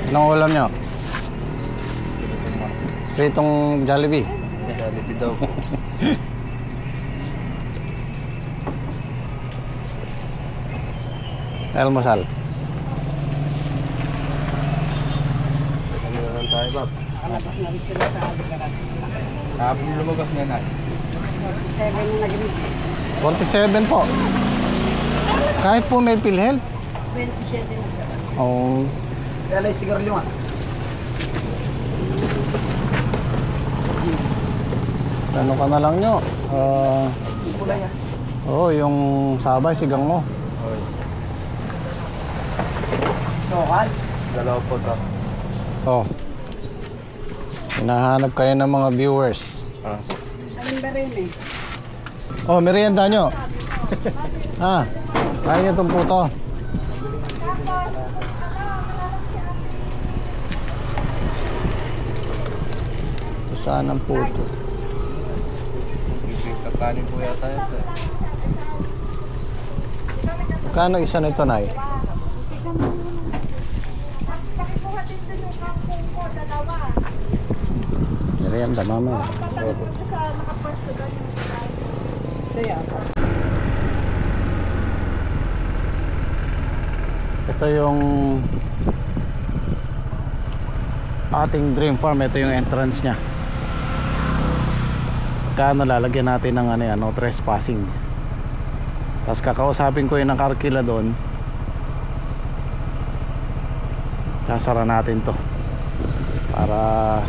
Anong ulam nyo? Pritong Jollibee. Jollibee daw. Almusal. Ano naman tayo, Bob? Nakalabas na rin sila sa lugar. Kapag lumabas nga na. 7 na naging 47 po. Kahit po may PhilHealth. 27 na. Oh. Kaya sigarilyo nga. Ano ka na lang nyo? Kulay ah. Oo, yung sabay, sigang mo. Oy. Lokal. Dalawa po to. Oh. Hinahanap kayo ng mga viewers. Ah. Alin ba rin eh? Oh, merienda nyo. Kaya nyo itong puto. Saan ang puto? Kakanin po yata ito. Kano isa nito, Nay? Merienda, mama. Kaya. Ito yung ating dream farm. Ito yung entrance nya. Kano lalagyan natin ng no trespassing. Tapos kakausapin ko yung nakarkila doon. Sasara natin to para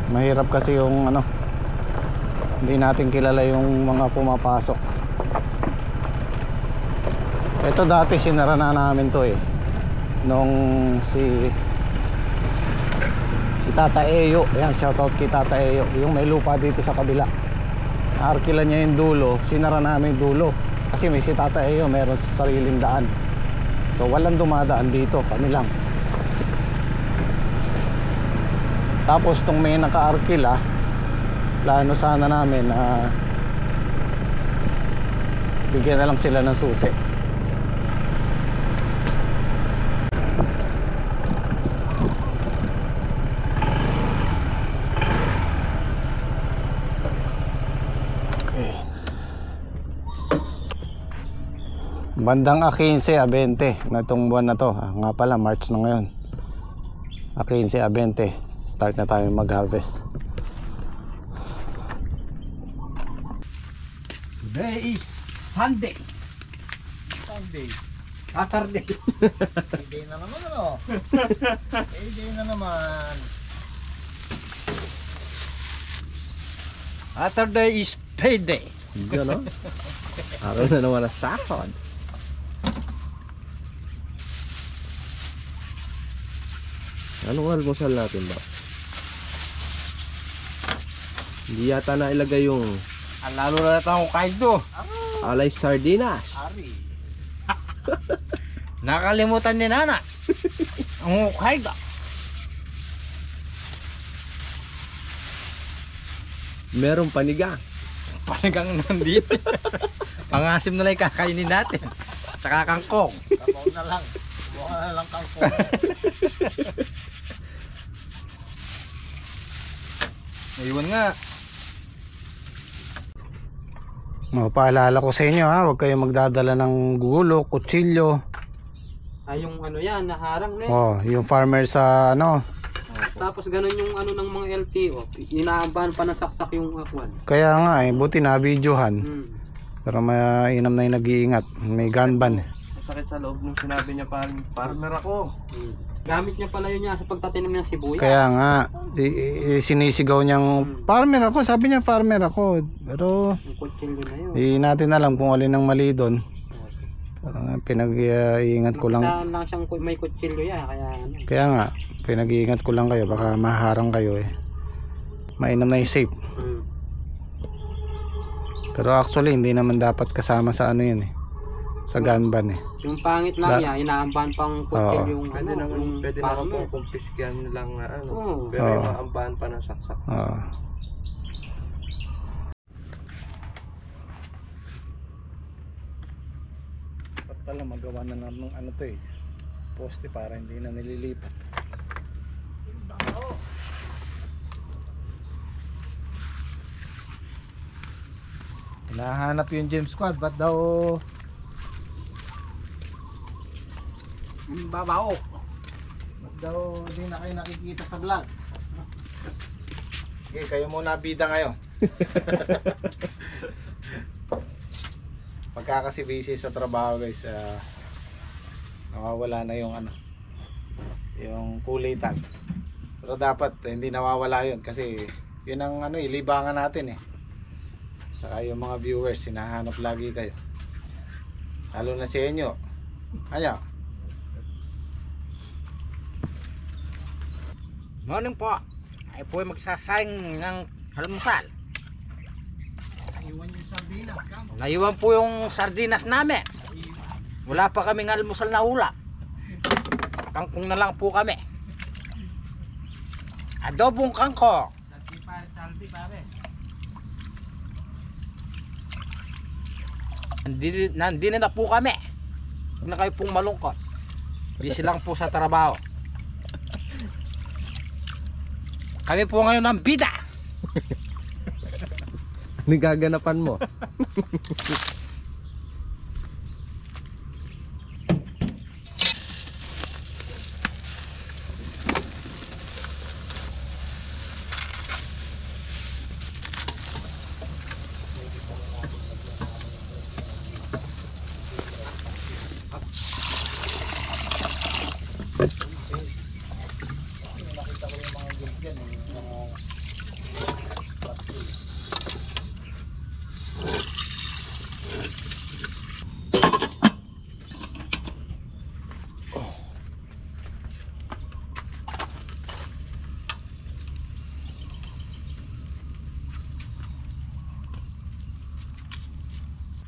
mahirap kasi yung hindi natin kilala yung mga pumapasok. Ito dati sinara na namin to nung si Tata Eyo. Ayan, shoutout kay Tata Eyo. Yung may lupa dito sa kabila, naarkila niya yung dulo, sinara namin yung dulo kasi may si Tata Eyo, meron sa sariling daan. So walang dumadaan dito, kami lang. Tapos tong may nakaarkila, plano sana namin na bigyan na lang sila ng susi. Bandang A15, A20 na itong buwan na to. Nga pala, March na ngayon. A15, A20. Start na tayo mag-harvest. Today is Sunday. Saturday. Payday na naman Payday na naman. Saturday is payday. Diyan, no? Araw na naman na sahod. Anong almusal natin ba? Hindi yata na ilagay yung Lalo na natin akong kahit do. alay sardinas. Ari. Nakalimutan ni Nana. Ang kahit do. Merong panigang. Panagang nandito. Pangasim na lang kakainin natin. Tsaka kangkong. Kapaw na lang. Buka na lang kangkong. Naiwan nga. Paalala ko sa inyo huwag kayong magdadala ng gulo, kutsilyo. Yung yan, naharang na Oh, yung farmer sa Tapos ganun yung ng mga LTO. Inaambahan pa ng saksak yung akuan. Kaya nga buti na videohan. Pero mainam na yung nag-iingat. May gun ban. Masakit sa loob nung sinabi niya farmer ako. Gamit niya pala yun sa pagtatanim ng sibuyas. Kaya nga sinisigaw niyang farmer ako. Sabi niya farmer ako. Pero Yung kutsilyo na yun. di natin alam kung alin ang mali doon. Pinag-iingat ko lang. Tandaan lang siyang may kutsilyo Kaya nga pinag-iingat ko lang kayo. Baka maharang kayo Mainam na yung safe. Pero actually hindi naman dapat kasama sa yun sa gun ban Yung pangit lang inaambahan pang kutsilyo yung Pwede naman farmer. po kumpiskyan lang Oo. pero yung maambahan pa ng saksak. Dapat pala magawa na ng poste para hindi na nililipat. Hinahanap yung James Squad, ba't daw Ang babaw. di na kayo nakikita sa vlog? Okay, kayo muna bida ngayon. Pagka kasi busy sa trabaho guys, nawawala na yung yung kulitan. Pero dapat hindi nawawala yun kasi yun ang libangan natin eh. Saka yung mga viewers, hinahanap lagi kayo. Lalo na si Enyo. Ano? Morning po. Ay po ay magsasayang ng almusal. Iwan yung sardinas, kamo. Naiwan po yung sardinas namin. Wala pa kaming almusal na ulam. Kangkong na lang po kami. Adobong kangkong. Saldi pare. Nandito na po kami. Huwag na kayo pong malungkot. Busy lang po sa trabaho. Kami po ngayon ang bida. Nagaganapan mo.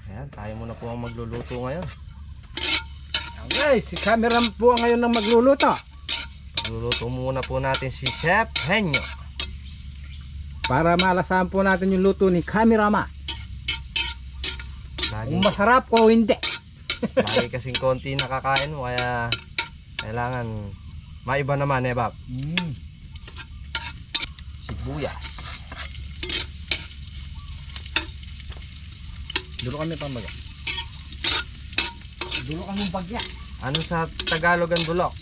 Ayan, tayo muna po ang magluluto ngayon. Okay, si cameraman po ngayon ang magluluto. Magluluto muna po natin si Chef Henyo. Para malasahan po natin yung luto ni cameraman. Kung masarap o hindi. Lagi kasing konti nakakain mo kaya kailangan maiba naman eh, Bab. Sibuyas. Dulo kami pambaga. Dulo kami bagya. Ano sa Tagalog ang bulok?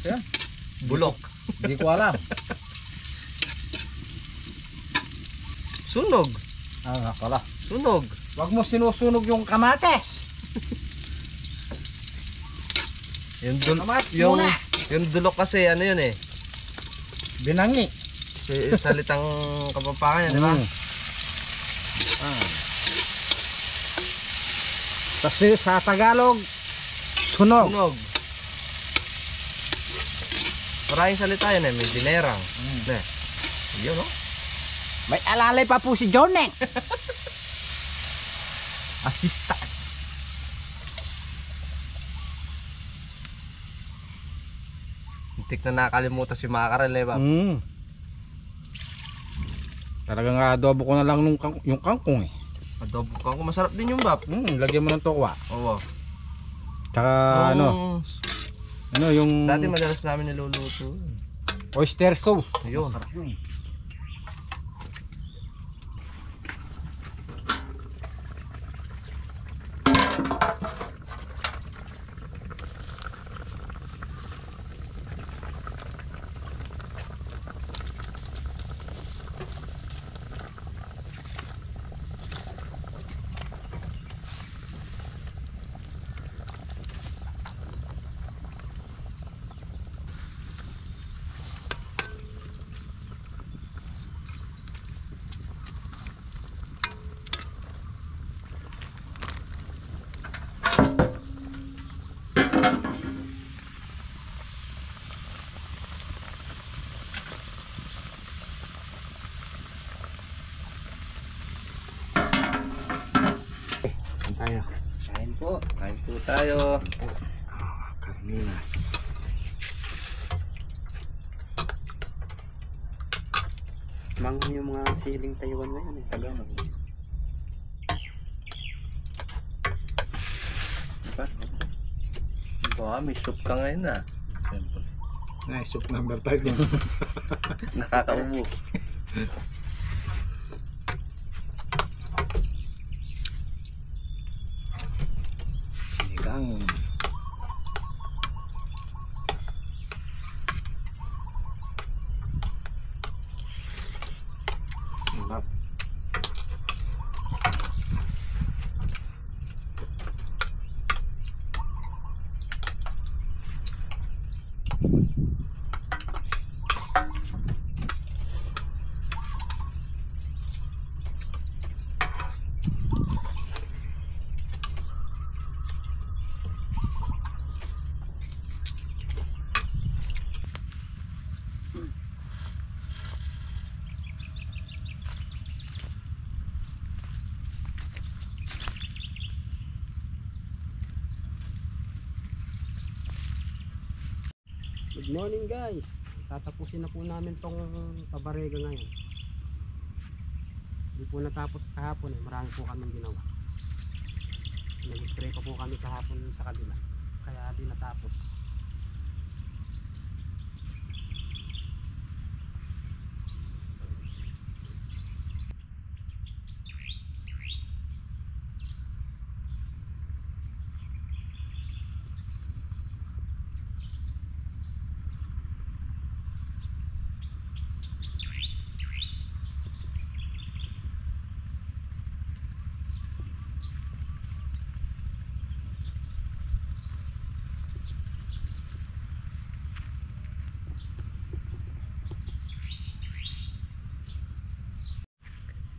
Yan. Bulok. Hindi ko alam. Sunog. Ah, pala. Sunog. Wag mo sinusunog yung kamates. Kamates Yung muna. yung dulok kasi ano yun eh. Binangi. Salitang Kapampangan yan, di ba? Kasi sa Tagalog, sunog. Sunog. Maraming salita yan eh. May dinerang. Yun, no? May alalay pa po si Joneng. Assistant. Muntik na nakalimutan si Makaral eh, Bab. Talagang adobo ko na lang yung kangkong eh. Adobo kang masarap din yung, Bab. Lagyan mo ng tokwa. Oo. Tsaka ano yung Dati madalas namin niluluto. oyster sauce. Ayun. Masarap yun. Tayo. Kain po. Kain po tayo. Carninas. Manghang yung mga siling Taiwan ngayon eh. Tagalog. Diba? Wow, may soup ka ngayon ah. Siyempre. Nice, soup number 5 yan. Nakakaubo. Sinigang. Sarap. Good morning guys. Tatapusin na po namin tong pabarega ngayon. Hindi po natapos kahapon eh. Marami po kaming ginawa. Nag-spray pa po kami kahapon sa kabila. Kaya di natapos.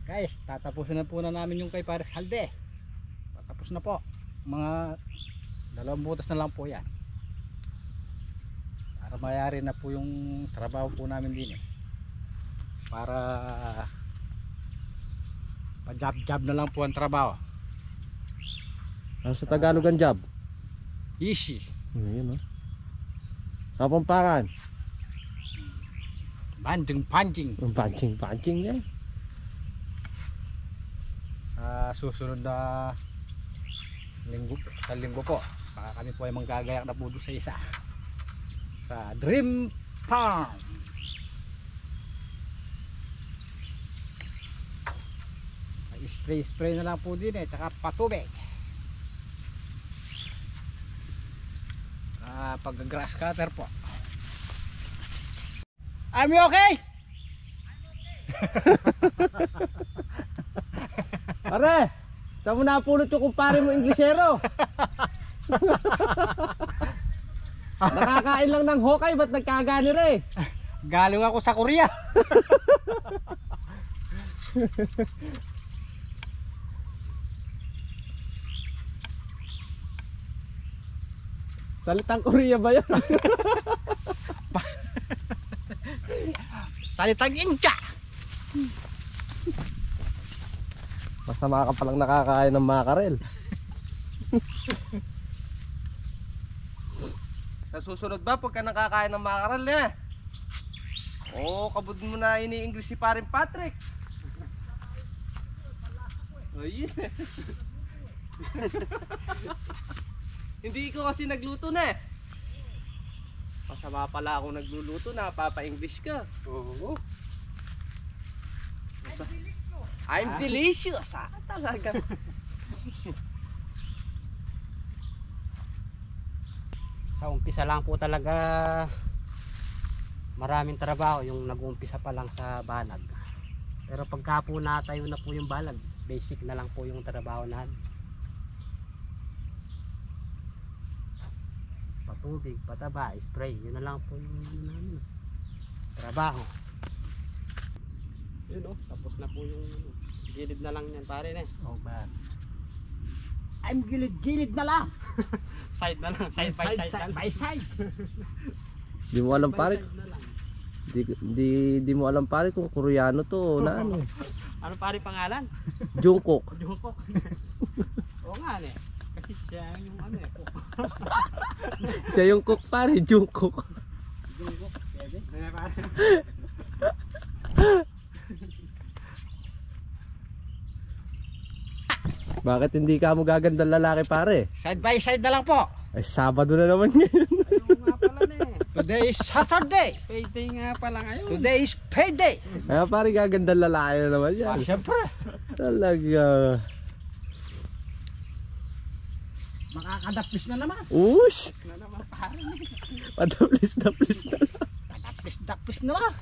Guys, tatapusin na po na namin yung kay Pares Halde. Tatapos na po. Mga 2 butas na lang po yan. Para mayari na po yung trabaho po namin din eh. Para pa-job na lang po ang trabaho. Ano sa Tagalog ang job? Easy. Yun oh. Kapampakan. Panjing. Ang punching yan. Sa susunod na linggo po, baka kami po ay manggagayak na po doon sa isa. Sa Dream Farm. Spray na lang po din eh, tsaka patubig. Pag-grass cutter po. Are you okay? Pare, saan mo napulot yung kumpare mo Inglesero? Nakakain lang ng hokay, ba't nagkagani re? Galing ako sa Korea. Salitang Korea ba yan? Salitang Inca. Masama ka palang nakakain ng makarel. Sa susunod ba pagka nakakain ng makarel niya? Oo, kabud mo na ini-English si Paring Patrick. Ay. Hindi ko kasi nagluto na eh. Masama pala ako nagluluto na papa-English ka. Oo. I'm delicious. Talaga. Sa umpisa lang po talaga maraming trabaho yung nag-uumpisa pa lang sa balag. Pero pagka po natayo na po yung balag, basic na lang po yung trabaho natin. Patubig, pataba, spray, yun na lang po yung namin. Trabaho. Yun o, tapos na po yung gilid na lang yan pare na. Oh man. I'm gilid na lang. Side na lang, side by side. Di mo alam pare. Side na lang. Di mo alam pare kung Koreano to na ano. Ano pare pangalan? Jungkook. Jungkook. Oo nga ne. Kasi siya yung ano eh. Siya yung cook pare, Jungkook. Jungkook. Pwede. Ano pare? Bakit hindi ka mo gagandang lalaki pare? Side by side na lang po. Ay, Sabado na naman ngayon. Ayun nga pala na eh. Today is Saturday. Payday nga pala ngayon. Today is payday. Kaya pare gagandang lalaki na naman yan. Siyempre. Talaga. Makakadapis na naman. Ush! Na naman pare. Padaplis na lang. Kadapis-dapis na lang.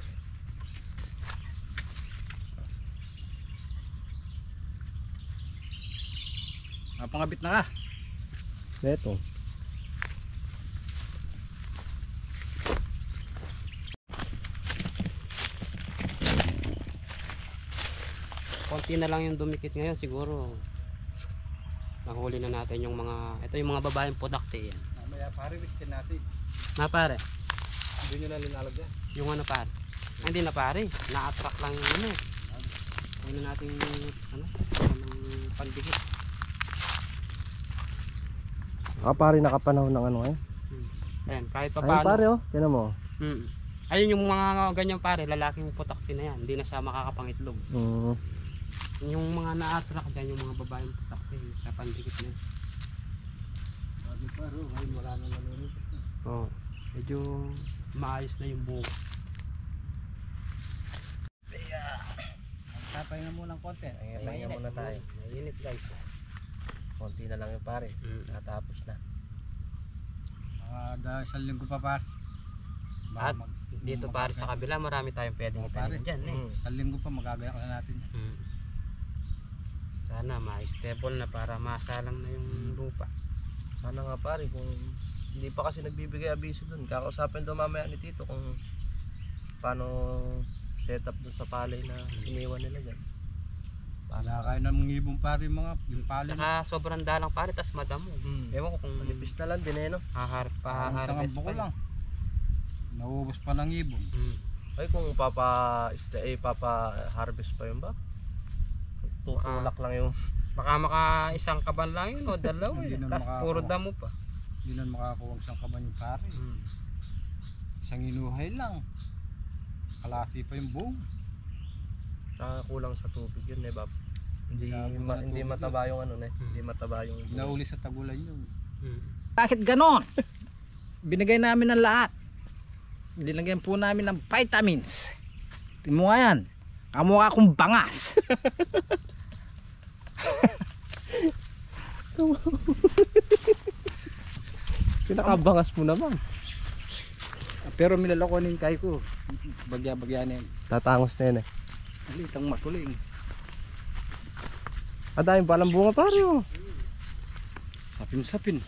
Pangabit na ka. Neto. Konti na lang yung dumikit ngayon siguro. Nahuli na natin yung mga, ito yung mga babaeng podakte yan. Mamaya pare, wiskin natin. Na pare, Hindi nyo na linalagyan. yung ano pare. Ay, hindi na pare, na-attract lang yung ano. Huwag na natin ano, yung pandikit. Pare nakapanahon ng ano ngayon. Ayan, kahit pa Ayun paano. pare oh, tinan mo. Ayun yung mga ganyan pare, lalaking podakte na yan. Hindi na siya makakapangitlog. Yung mga na-attract dyan, yung mga babaeng podakte sa pandikit na yan. Wala na nalunod. Oo, medyo maayos na yung buhok. Tapay na muna ng konti. Pahinga muna tayo. Mainit guys. Konti na lang yung pare. Natapos na. Dahil isang linggo pa par. At dito pare sa kabila, marami tayong pwedeng itanim dyan eh. Isang linggo pa magagaya ko na natin. Sana ma-stable na para masalang na yung lupa. Sana nga pare kung hindi pa kasi nagbibigay abiso dun. Kakausapin daw mamaya ni Tito kung paano set up dun sa palay na iniwan nila dyan. Wala kayo na mga ibong pare mga yung pala. Tsaka sobrang dalang pare, tas madamo. Ewan ko kung Manipis na lang din eh no. Isang paharvest buko pa lang. Nauubos pa ng ibon. Ay kung papa harvest pa yun ba? Tutulak lang yung Baka maka isang kaban lang yun o dalawa Hindi eh. nun Tas makakakuha. puro damo pa. Hindi na makakuha ng isang kaban yung pare. Isang inuhay lang. Kalati pa yung buong. tsaka kulang sa tubig yun eh Bob. Hindi Kailangan hindi tubig mataba yung ano eh. Hindi mataba yung Nauli sa tagulan yun. Bakit ganon? Binigay namin ng lahat. Dinagyan po namin ng vitamins. Tingnan mo nga yan. Kamukha akong bangas. Pinakabangas mo naman. Pero milalokonin kay ko. Bagya-bagya na yan. Tatangos na yun eh. Alitang matuling. Dahil palang bunga pare oh. Sapin-sapin.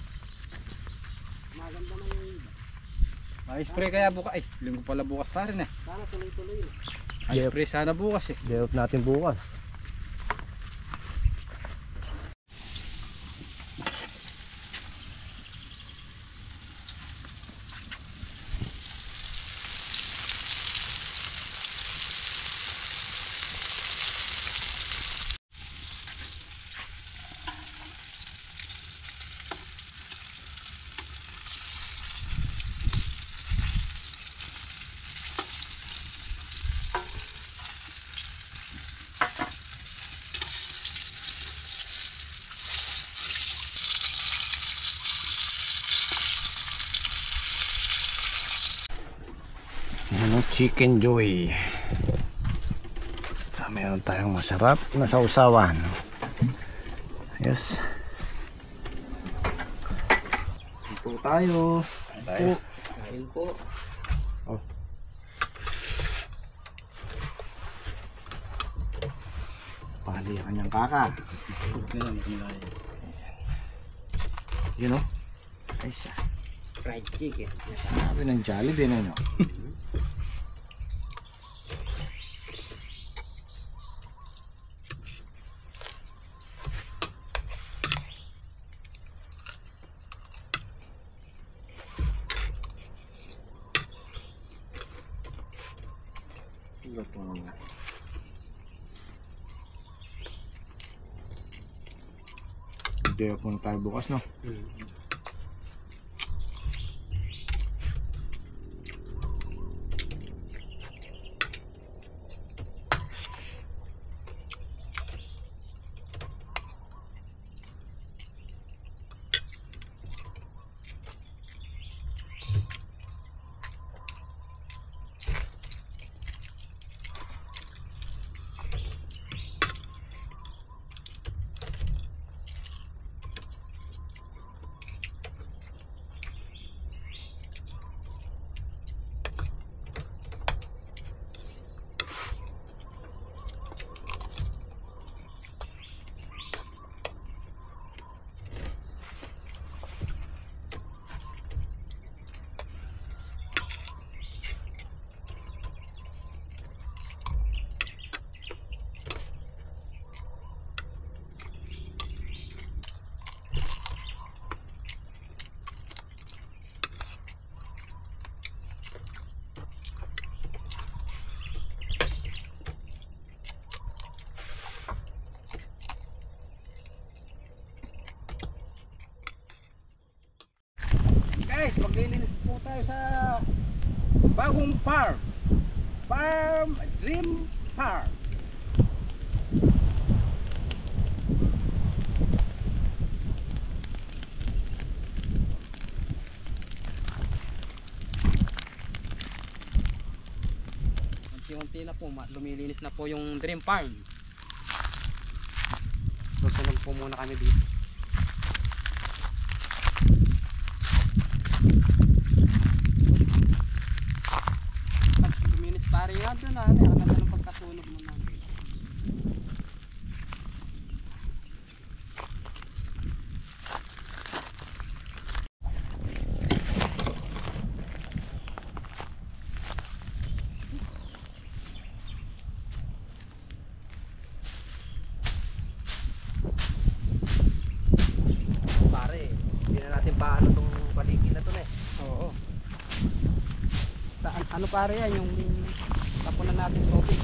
May spray kaya bukas. Ay, linggo pala bukas pare na. Sana tuloy-tuloy. Ay, Yep. spray sana bukas eh. Diop natin bukas. Chicken Joy. So, meron tayong masarap na sausawan. Yes. Ito tayo. Kain po. Pali ang kanyang kaka. You know? Ay siya. Fried chicken. Sabi ng Jollibee na no. Day off muna tayo bukas no. Guys, maglilinis po tayo sa bagong farm. Dream Farm. Unti-unti na po, lumilinis na po yung Dream Farm. Susunod po muna kami dito. Pag luminis pare yan doon ang ganda ng pagkasunog naman. Pare, hindi na natin paano tong paligid na to na eh. Oo. Ano pare yan, yung tapunan natin tubig.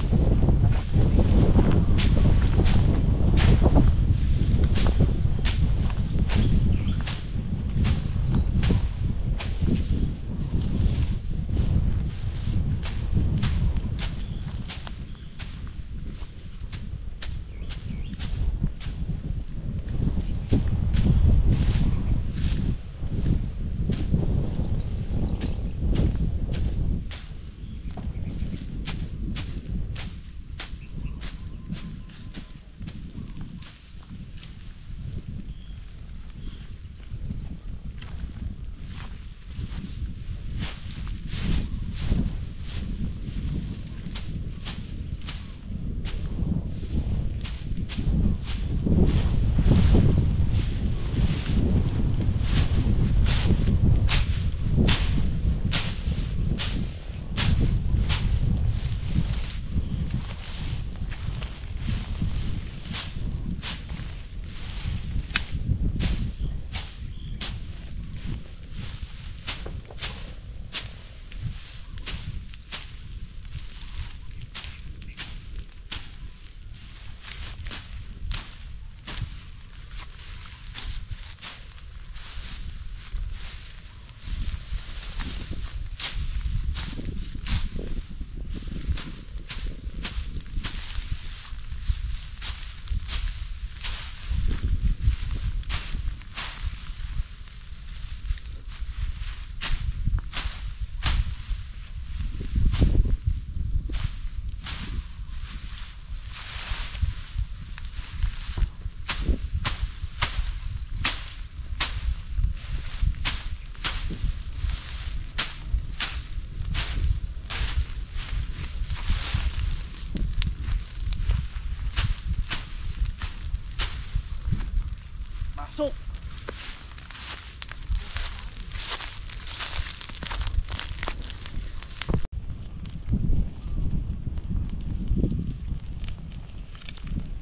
Pasok!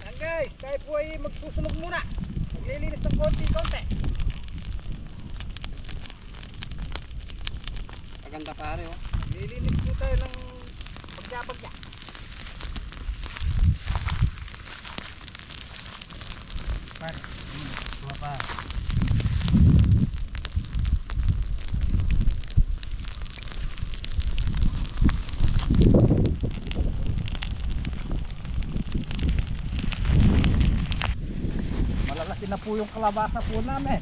Yan guys, tayo po ay magsusunog muna. Maglilinis ng konti-konti. Maganda pare oh. Maglilinis po tayo ng bagya-bagya. Pare, mga pare. Malalaki na po yung kalabasa po namin.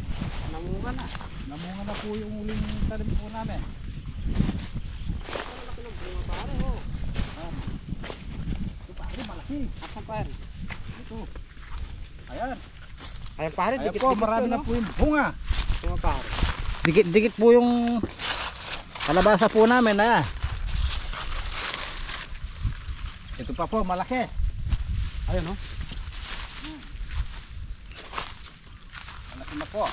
Namunga na. Namunga na po yung uling talim po namin. Malaki ng bunga pare oh. Ito pare, malaki. Asan pare? Ito. Ayan. Ayan pare, Ayan dikit-dikit po, marami yun, na po yung bunga. Bunga pare. Dikit-dikit po yung kalabasa po namin. Ayan. Ito pa po, malaki. Ayun oh. Malaki na po.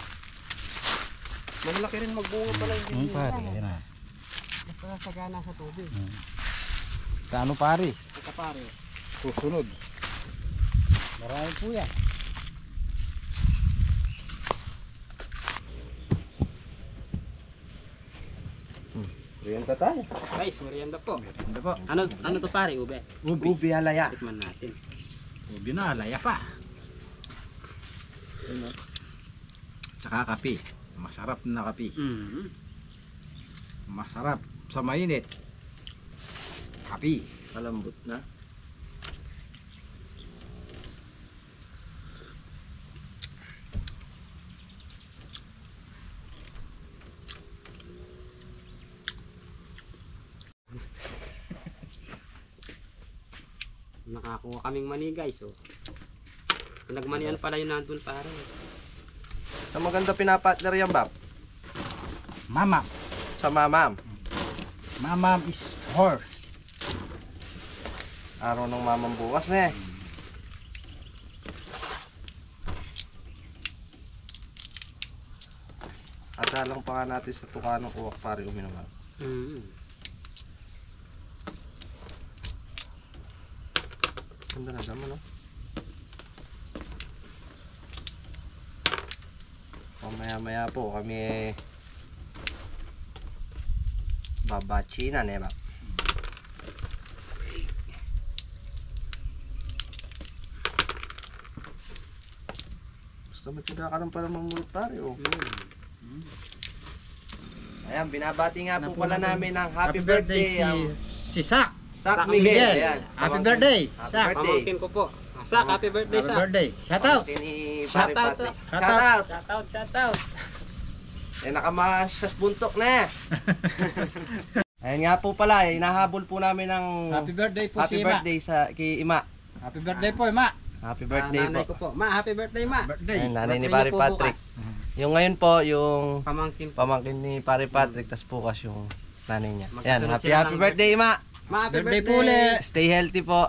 Malaki rin magbunga pala yung Pare, ayan na. basta sagana sa tubig. Sa ano pare? Ito pare. Susunod. Marami po yan. Merienda tayo. Guys, merienda po. Hindi po. Ano to pare, ube? Ubi alaya. Tikman natin. Ubi na, laya pa. Tsaka kape. Masarap na kape. Masarap sa mainit. Kapi. Malambot na. Nakakuha kaming mani guys. Oh. Pinagmanian pala yun nandun pare. Sa maganda pinapartner yan, Bab. Mama. Sa mamam. Mama is horse. Araw ng mamam bukas na eh. At lang pa nga natin sa tuka ng uwak pare uminom. Ganda na naman, no? Maya po kami babachinan eh, Bab. Basta matiga ka lang pala mamulot pare, oh. Ayan, binabati nga po pala namin ng happy birthday si Sak. Sak Miguel. Ayan. Happy birthday. Happy Sak. birthday. Pamangkin ko po. Sak, happy birthday Happy Sak. birthday. Shout out. Pamangkin ni Shout Pare out, Patrick. shout Shout out. Shout out. Eh, nakamasas buntok na. Ayan nga po pala, hinahabol po namin ng Happy birthday po happy si Ima. birthday kay Ima. Happy birthday po, Ima. Happy birthday Nanay po. ko po. Ma, happy birthday ma. Birthday. Ayan, nanay ni Birthday Pare niyo po Patrick. bukas. Yung ngayon po, yung Pamangkin ko. pamangkin ni Pare Patrick, tas bukas yung nanay niya. Ayan, Magkasunod happy sila happy ng birthday Ima. Ma, happy Birthday birthday. po ulit. Stay healthy po.